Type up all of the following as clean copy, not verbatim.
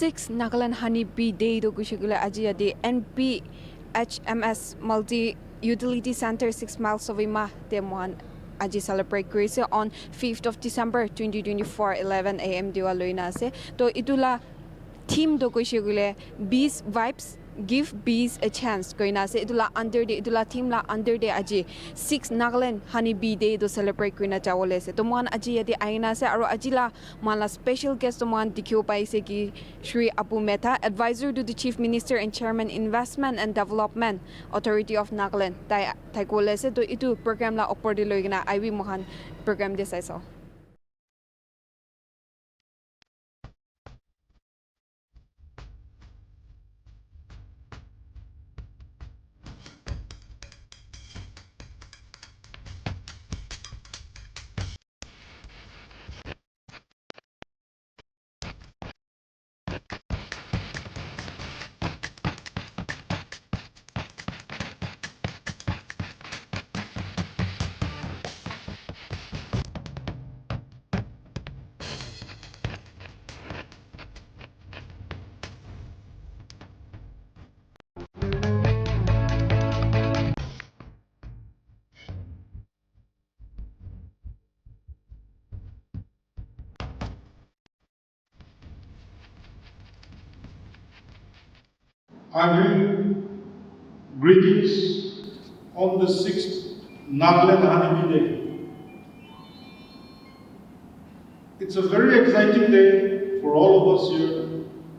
6 Nagaland Honeybee Day do kushigula aji adi NPHMS Multi Utility Center 6 miles away ma demuan aji celebrate krise on 5th of December 2024 11 AM diwa loina ase to itula theme do kushigule bees vibes give bees a chance koina se itula under the itula theme la under the aji 6 Nagaland Honeybee Day do celebrate koina chawole se to mon aji yadi aina se aro ajila mala special guest to mon dikyo pai se ki Shri Apu Mehta, advisor to the Chief Minister and Chairman Investment and Development Authority of Nagaland tai kole se to itu program la opor de loigina IB mohan program de so I bring greetings on the 6th Nagaland Honeybee Day. It's a very exciting day for all of us here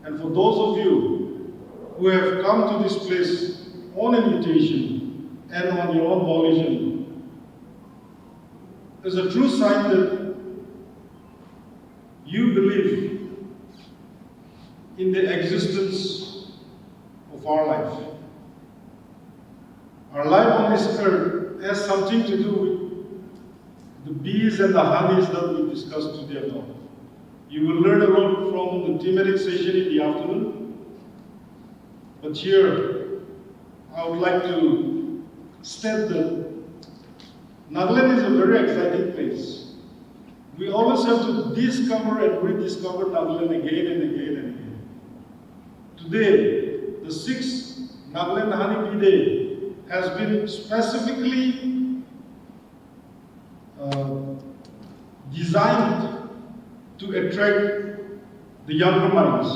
and for those of you who have come to this place on invitation and on your own volition. It's a true sign that you believe in the existence of our life. Our life on this earth has something to do with the bees and the honeys that we discussed today about. You will learn a lot from the thematic session in the afternoon. But here, I would like to state that Nagaland is a very exciting place. We always have to discover and rediscover Nagaland again and again and again. Today, the 6th Nagaland Honeybee Day has been specifically designed to attract the younger minds.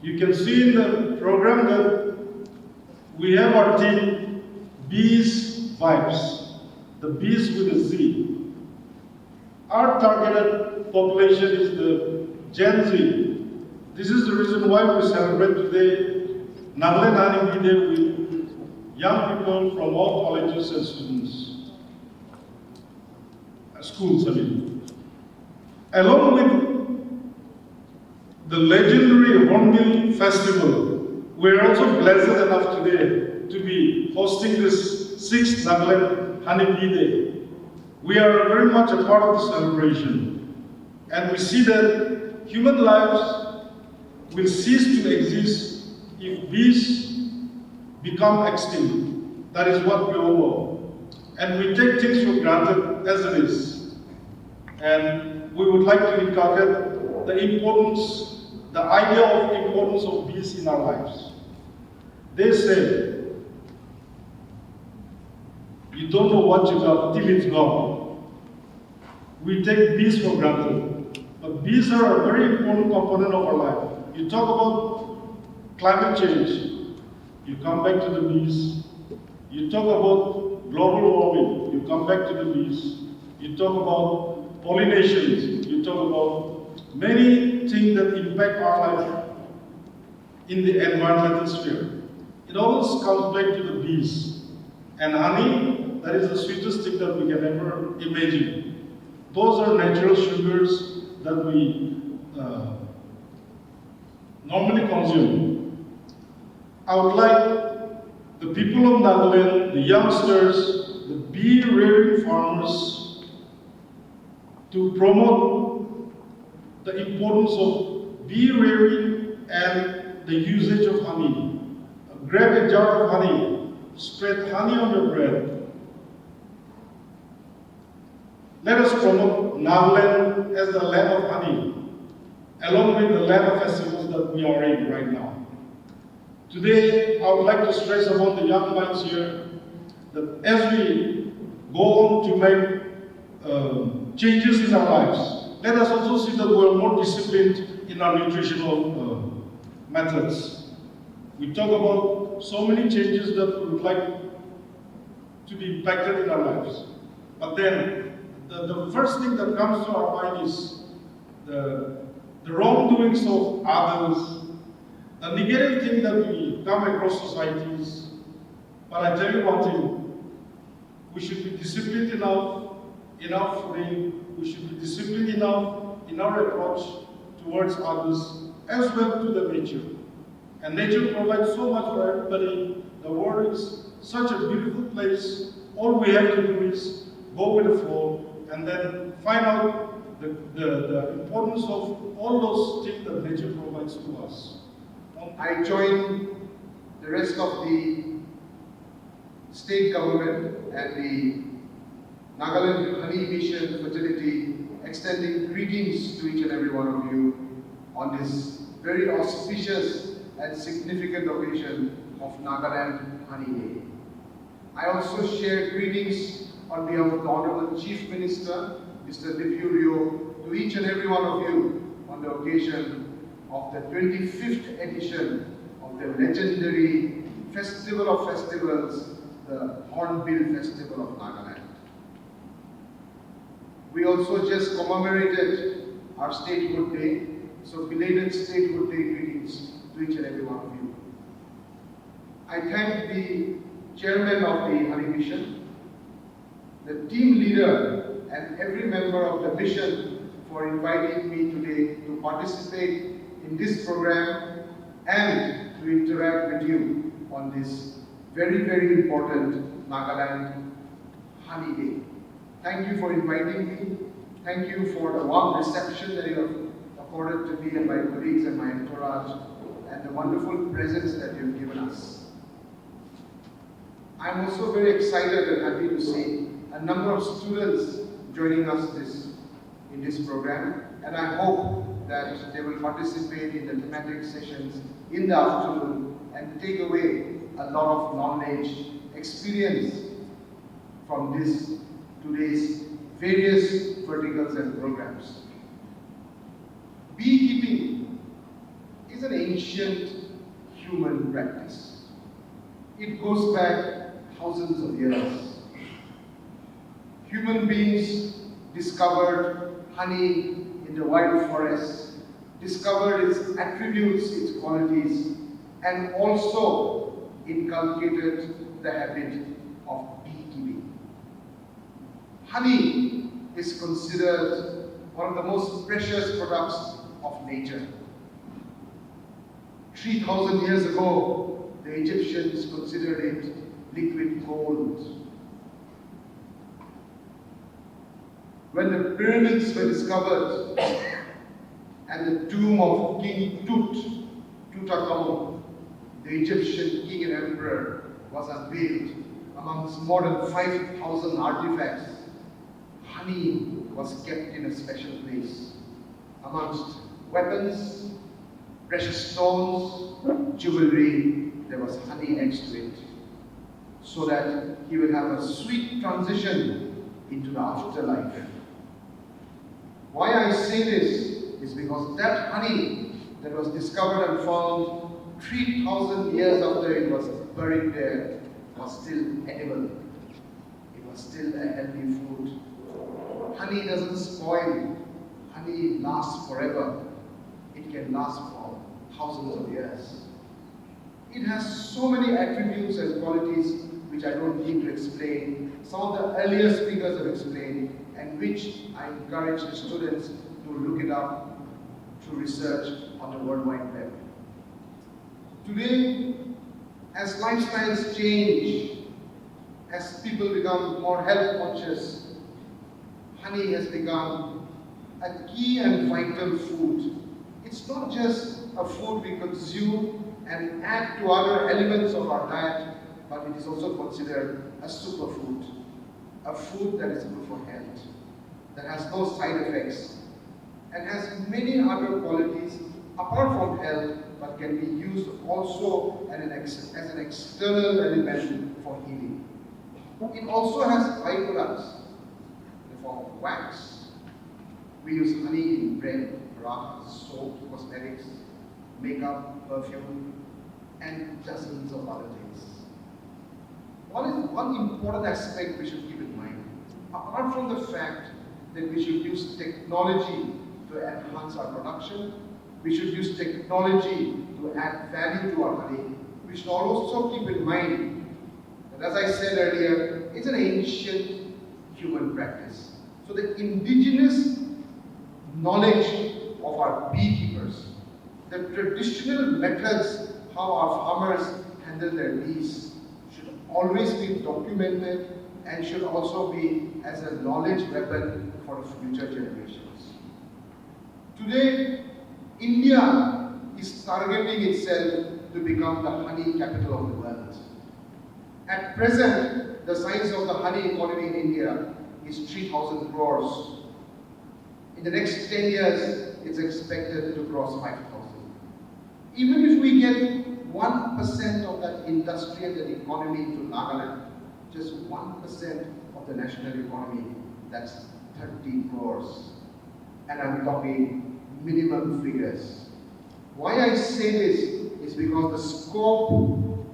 You can see in the program that we have our theme, Bees Vibes, the bees with a Z. Our targeted population is the Gen Z. This is the reason why we celebrate today Nagaland Honeybee Day with young people from all colleges and schools. Along with the legendary Honeybee Festival, we're also blessed enough today to be hosting this 6th Nagaland Honeybee Day. We are very much a part of the celebration, and we see that human lives will cease to exist if bees become extinct. That is what we all know. And we take things for granted as it is. And we would like to inculcate the importance, the idea of importance of bees in our lives. They say, you don't know what you got till it's gone. We take bees for granted. But bees are a very important component of our life. You talk about climate change, you come back to the bees. You talk about global warming, you come back to the bees. You talk about pollinations, you talk about many things that impact our life in the environmental sphere. It always comes back to the bees. And honey, that is the sweetest thing that we can ever imagine. Those are natural sugars that we normally consume. I would like the people of Nagaland, the youngsters, the bee rearing farmers to promote the importance of bee rearing and the usage of honey. Grab a jar of honey, spread honey on your bread. Let us promote Nagaland as the land of honey. along with the land festivals that we are in right now. Today, I would like to stress upon the young minds here that as we go on to make changes in our lives, let us also see that we are more disciplined in our nutritional methods. We talk about so many changes that we would like to be impacted in our lives. But then, the first thing that comes to our mind is the wrongdoings of others, the negative thing that we come across societies. But I tell you one thing, we should be disciplined enough in our fooding, we should be disciplined enough in our approach towards others, as well to the nature. And nature provides so much for everybody. The world is such a beautiful place. All we have to do is go with the flow and then find out the importance of all those things that nature provides to us. I join the rest of the state government and the Nagaland Honeybee Mission facility extending greetings to each and every one of you on this very auspicious and significant occasion of Nagaland Honey Day. I also share greetings on behalf of the Honorable Chief Minister, Mr. Rio, to each and every one of you on the occasion of the 25th edition of the legendary Festival of Festivals, the Hornbill Festival of Nagaland. We also just commemorated our Statehood Day, so belated Statehood Day greetings to each and every one of you. I thank the chairman of the Honey Mission, the team leader and every member of the mission for inviting me today to participate in this program and to interact with you on this very, very important Nagaland Honey Day. Thank you for inviting me. Thank you for the warm reception that you have accorded to me and my colleagues and my entourage, and the wonderful presents that you have given us. I'm also very excited and happy to see a number of students joining us in this program, and I hope that they will participate in the thematic sessions in the afternoon and take away a lot of knowledge, experience from today's various verticals and programs. Beekeeping is an ancient human practice. It goes back thousands of years. Human beings discovered honey in the wild forests, discovered its attributes, its qualities, and also inculcated the habit of beekeeping. Honey is considered one of the most precious products of nature. 3,000 years ago, the Egyptians considered it liquid gold. When the pyramids were discovered and the tomb of King Tutankhamun, the Egyptian king and emperor, was unveiled, amongst more than 5,000 artifacts, honey was kept in a special place. Amongst weapons, precious stones, jewelry, there was honey next to it, so that he will have a sweet transition into the afterlife. Why I say this is because that honey that was discovered and found 3,000 years after it was buried there was still edible. It was still a healthy food. Honey doesn't spoil. Honey lasts forever. It can last for thousands of years. It has so many attributes and qualities which I don't need to explain. Some of the earlier speakers have explained, and which I encourage the students to look it up through research on the World Wide Web. Today, as lifestyles change, as people become more health conscious, honey has become a key and vital food. It's not just a food we consume and add to other elements of our diet, but it is also considered a superfood, a food that is good for health, that has no side effects, and has many other qualities apart from health, but can be used also as an external element for healing. It also has byproducts in the form of wax. We use honey in bread, paratha, soap, cosmetics, makeup, perfume, and dozens of other things. One important aspect we should keep in mind, apart from the fact that we should use technology to enhance our production, we should use technology to add value to our honey. We should also keep in mind that, as I said earlier, it's an ancient human practice. So the indigenous knowledge of our beekeepers, the traditional methods how our farmers handle their bees should always be documented and should also be as a knowledge weapon for future generations. Today, India is targeting itself to become the honey capital of the world. At present, the size of the honey economy in India is 3,000 crores. In the next 10 years, it's expected to cross 5,000. Even if we get 1% of that industry and that economy into Nagaland, just 1% of the national economy, that's 30 crores. And I'm talking minimum figures. Why I say this is because the scope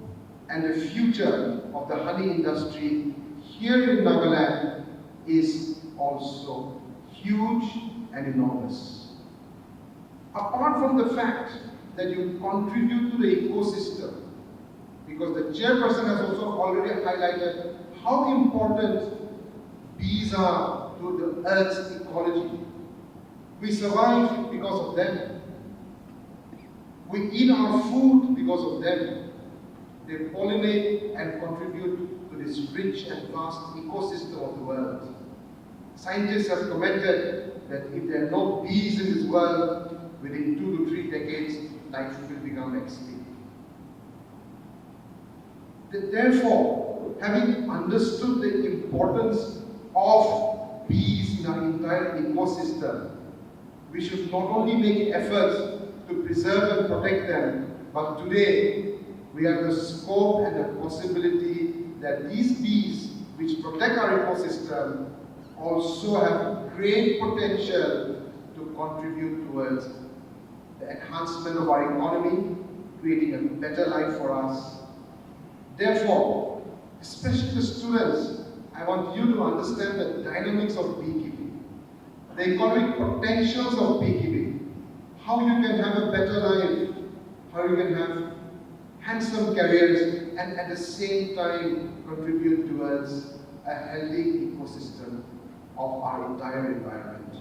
and the future of the honey industry here in Nagaland is also huge and enormous. Apart from the fact that you contribute to the ecosystem, because the chairperson has also already highlighted how important bees are to the Earth's ecology. We survive because of them. We eat our food because of them. They pollinate and contribute to this rich and vast ecosystem of the world. Scientists have commented that if there are no bees in this world, within 2 to 3 decades, life will become extinct. Therefore, having understood the importance of bees in our entire ecosystem, we should not only make efforts to preserve and protect them, but today we have the scope and the possibility that these bees, which protect our ecosystem, also have great potential to contribute towards the enhancement of our economy, creating a better life for us. Therefore, especially the students, I want you to understand the dynamics of beekeeping, the economic potentials of beekeeping, how you can have a better life, how you can have handsome careers, and at the same time contribute towards a healthy ecosystem of our entire environment.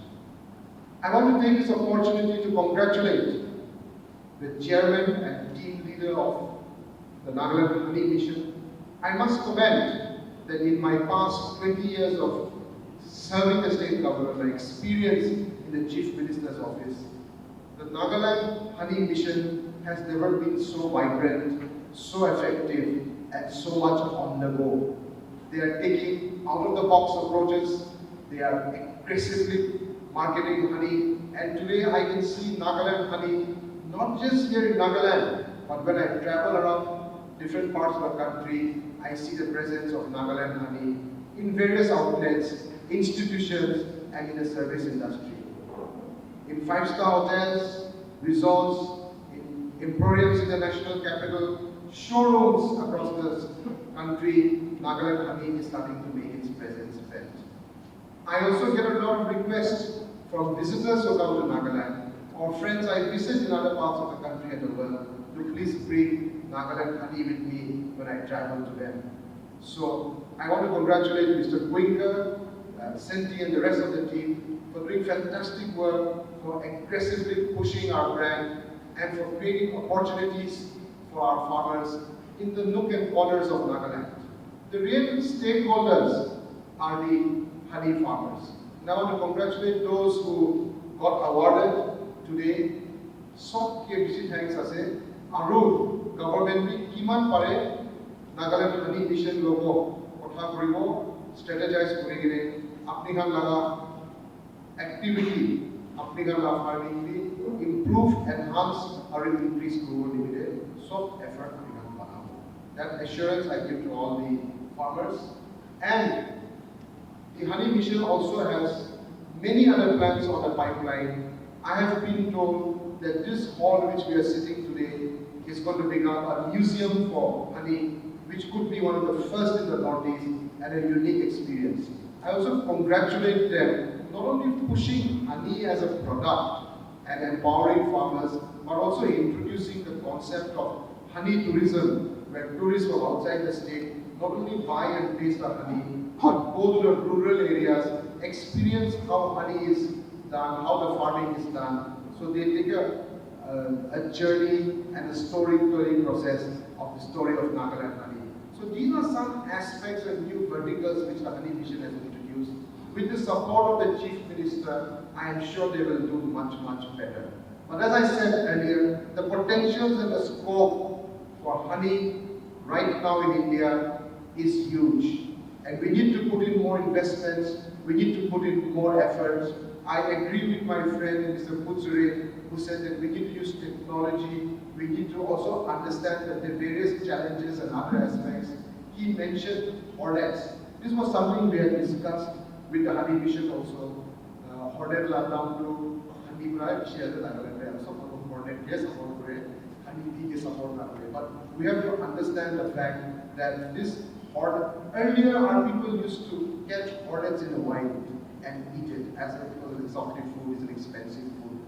I want to take this opportunity to congratulate the chairman and team leader of the Nagaland Honey Mission. I must comment that in my past 20 years of serving the state government, my experience in the Chief Minister's office, the Nagaland Honey Mission has never been so vibrant, so effective, and so much on the go. They are taking out-of-the-box approaches, they are aggressively marketing honey, and today I can see Nagaland honey, not just here in Nagaland, but when I travel around different parts of the country, I see the presence of Nagaland honey in various outlets, institutions, and in the service industry. In five-star hotels, resorts, in emporiums in the national capital, showrooms across the country, Nagaland honey is starting to make its presence felt. I also get a lot of requests from visitors who come to Nagaland, or friends I visit in other parts of the country and the world, to please bring Nagaland honey with me when I travel to them. So I want to congratulate Mr. Quinker, Senti and the rest of the team for doing fantastic work, for aggressively pushing our brand, and for creating opportunities for our farmers in the nook and corners of Nagaland. The real stakeholders are the honey farmers. And I want to congratulate those who got awarded today. Soft KBC thanks ase. Aru government bi kiman pare Nagaland Honey Mission logo kotha koribo strategize kori gine apni khan laga activity अपने का लाभ farming भी improve, enhance or increase growth limited. So effort become banao. That assurance I give to all the farmers. And the honey mission also has many other plans on the pipeline. I have been told that this hall which we are sitting today is going to become a museum for honey, which could be one of the first in the Northeast and a unique experience. I also congratulate them not only pushing honey as a product and empowering farmers, but also introducing the concept of honey tourism, where tourists from outside the state not only buy and taste the honey, but go to the rural areas, experience how honey is done, how the farming is done. So they take a journey and a storytelling process of the story of Nagaland honey. So these are some aspects and new verticals which the Honey Mission has introduced. With the support of the Chief Minister, I am sure they will do much, much better. But as I said earlier, the potentials and the scope for honey right now in India is huge. And we need to put in more investments, we need to put in more efforts. I agree with my friend Mr. Putsure, who said that we need to use technology, we need to also understand that the various challenges and other aspects. He mentioned hornets. This was something we had discussed with the Honey Mission also. Hornet down to honey bribe, she has a support of hornet, yes, support for it, honey bee support that way. But we have to understand the fact that this hornet, earlier our people used to catch hornets in the wild and eat it as it was an exotic food, it's an expensive food.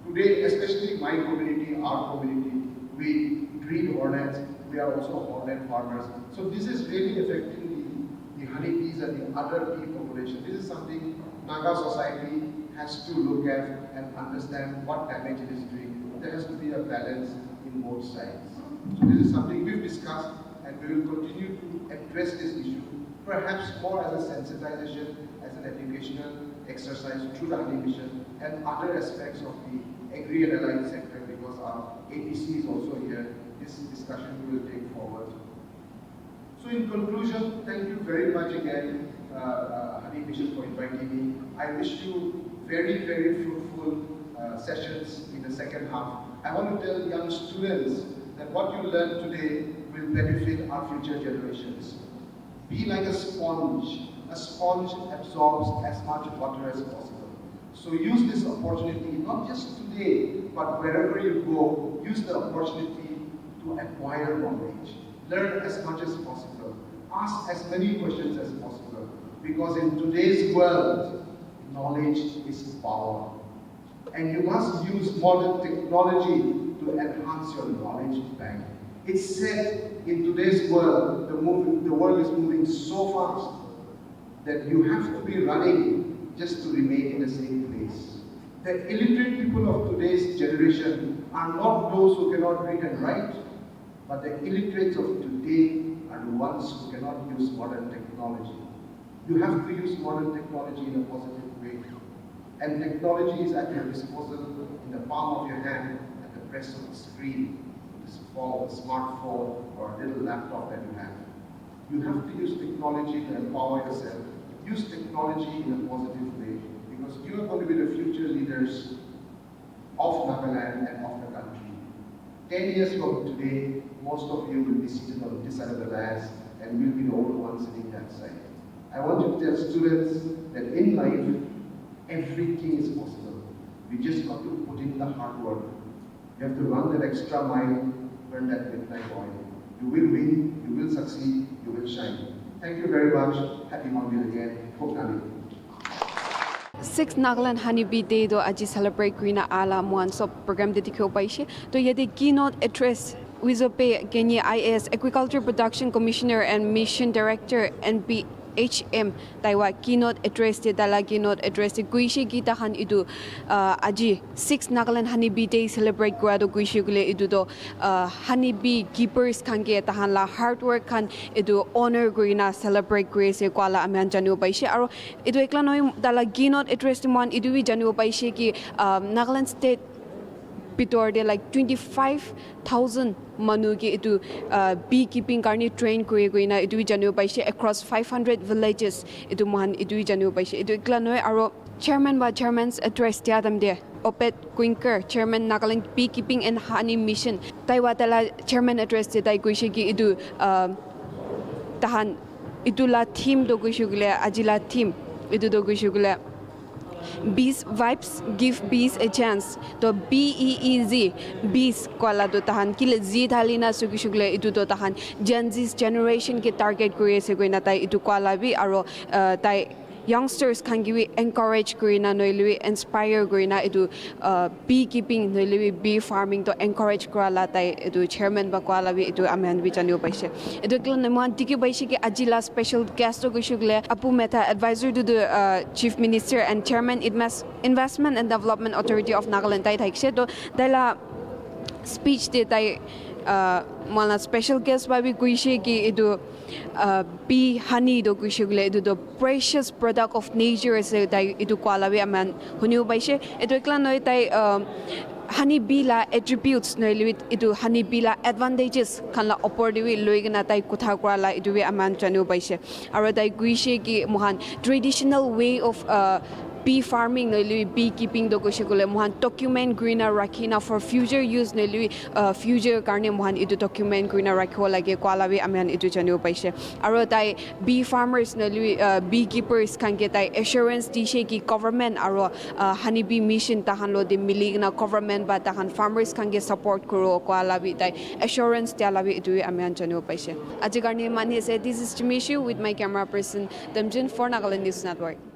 Today, especially my community, our community, we breed hornets, we are also hornet farmers. So this is really affecting the honeybees and the other bee population. This is something Naga society has to look at and understand what damage it is doing. There has to be a balance in both sides. So this is something we've discussed and we will continue to address this issue, perhaps more as a sensitization, as an educational exercise through the Honey Mission and other aspects of the agri and allied sector, because our APC is also here. This discussion we will take forward. So in conclusion, thank you very much again, Honey Mission, for inviting me. I wish you very, very fruitful sessions in the second half. I want to tell young students that what you learn today will benefit our future generations. Be like a sponge. A sponge absorbs as much water as possible. So use this opportunity, not just today, but wherever you go, use the opportunity to acquire knowledge. Learn as much as possible. Ask as many questions as possible. Because in today's world, knowledge is power. And you must use modern technology to enhance your knowledge bank. It's said in today's world, the world is moving so fast that you have to be running just to remain in the same place. The illiterate people of today's generation are not those who cannot read and write, but the illiterates of today are the ones who cannot use modern technology. You have to use modern technology in a positive way. And technology is at your disposal in the palm of your hand, at the press of the screen, this phone, smartphone, or a little laptop that you have. You have to use technology to empower yourself. Use technology in a positive way, because you are going to be the future leaders of Nagaland and of the country. 10 years from today, most of you will be seated on this side of the dais, and we'll be the old ones sitting that side. I want to tell students that in life, everything is possible. We just got to put in the hard work. You have to run that extra mile, burn that midnight oil. You will win, you will succeed, you will shine. Thank you very much. Happy Monday again. Hope Nami. 6 Nagaland Honeybee Day do aji celebrate Green Ala Muan so program dedicate paishe to yede keynote address Wizope Kenya IS Agriculture Production Commissioner and Mission Director NBHM Taiwa keynote address de dala keynote address de guishi kita han idu aji 6 Nagaland Honeybee Day celebrate grado guishi gule idu do Honeybee Keepers kange tahan la hard work kan idu honor grina celebrate grace kwala amyan janu paishe aro idu ekla noi dala keynote address de mon idu wi janu paishe ki Nagaland State bitor de like 25,000 manu ki itu beekeeping karni train kuri goina itu janu paise across 500 villages itu mohan itu janu paise itu ikla noi aro chairman ba chairman's address tia dam de Opet Quinker, Chairman Nagaland Beekeeping and Honey Mission. Taiwatala Chairman address de tai kuise ki itu tahan itula team do kuisugule ajila team itu do kuisugule Bees vibes give bees a chance. To BEEZ bees koala do tahan kile Z thalina sugishugule itu do tahan Gen Z generation ke target kuri se goina tai itu koala bi aro tai youngsters can give encourage green noilui inspire green itu beekeeping noilui bee farming to encourage koala tai itu chairman ba koala bi itu amen bi janio paise itu klan man tiki paise ki ajila special guest to gushugle apu meta advisor to the chief minister and chairman investment and development authority of Nagaland tai thaikse to daila speech de tai mala special guest ba bi kuise ki itu bee honey do kuisugule itu the precious product of nature se tai itu kwala bi aman huniu baise itu klan noi tai honeybee la attributes noi itu honeybee la advantages kan la opportunity loigna tai kutha kra la itu bi aman chanu baise aro tai kuise ki mohan traditional way of bee farming noilui beekeeping do kushikule mohan document greener rakhina for future use noilui future karne mohan itu document greener rakho lage kwala bi amen itu janio paise aro tai bee farmers noilui beekeepers kan ke tai assurance dishe ki government aro honeybee mission tahan lo de miligna government ba tahan farmers kan ke support kuro kwala bi tai assurance tiala bi itu amen janio paise ajigarni mani say this is Timishu with my camera person Damjin for Nagaland News Network.